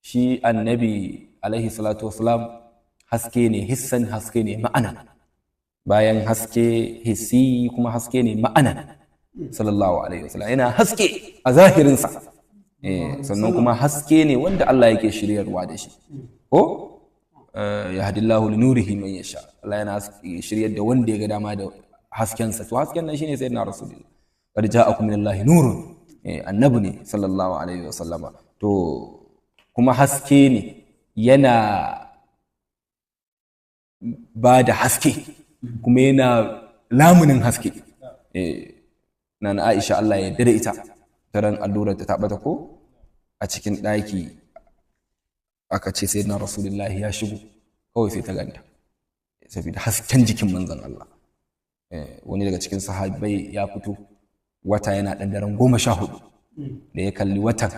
shi annabi alaihi salatu wasalam haske ne hissan, haske ne ma'ana, bayan haske hissi kuma haske ne ma'ana. Sallallahu alaihi wasallam yana haske a zahirinsa, sannan kuma haske ne wanda Allah yake shiryarwa da shi, ko yahdillahu linurihi man yasha, Allah yana shiryar da wanda ya ga dama da haskensa. To hasken nan shine sayyidina rasulullah, qad ja'akum minallahi nurun, annabi ne sallallahu alaihi wasallama. To kuma haske ne, yana ba da haske kuma yana lamunin haske. Nana Aisha Allah ya dare ita, taran allurar ta taɓata ko a cikin ɗaki aka ce sayyidina rasulullahi ya shigo, kawai sai ta ganta saboda hasken jikin manzon Allah. Wani daga cikin sahabbai ya fito, wata yana ɗan daren 14, da ya kalli watan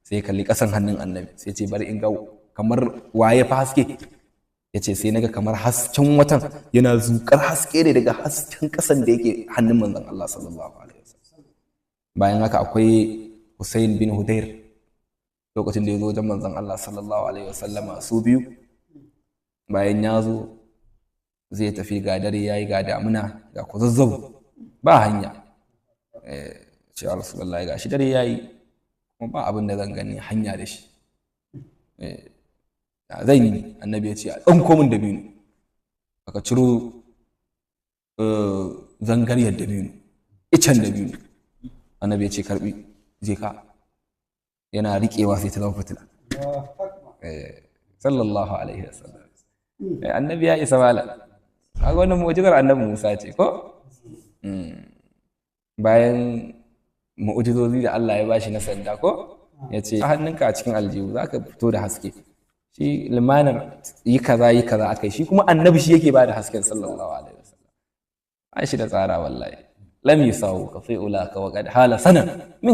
sai ya kalli ƙasan hannun annabi, sai ce bari in ga kamar waye fa haske. Ya ce sai naga kamar hasken watan yana zuƙar haske ne daga hasken ƙasan da yake hannun manzon Allah sallallahu alaihi wasallam. Bayan haka akwai Hussein bin Hudayr, lokacin da ya zo wajen manzon Allah sallallahu alaihi wasallama su biyu, bayan ya zo zai tafi, ga dare yayi, ga damuna, ga kuzazzau, ba hanya. Ce ya Rasulullahi, ga shi dare yayi kuma ba abin da zan gani hanya da shi, zan yi. Annabi ya ce a ɗauko min dabino, aka ciro zangariyar dabino, icen dabino. Annabi ya ce karbi, je ka. Yana riƙewa sai ta zama fitila. Sallallahu alaihi wasallam. Annabi ya isa mala. Kaga wannan mu'jizar annabi Musa ce ko? Bayan mu'jizozi da Allah ya bashi na sanda ko? Ya ce a hannunka a cikin aljihu za ka fito da haske. Shi limanar yi kaza akai, shi kuma annabi shi yake ba da hasken sallallahu alaihi wasallam. Ai shi da tsara wallahi. Lam yusawu ka fi'ulaka wa qad hala sana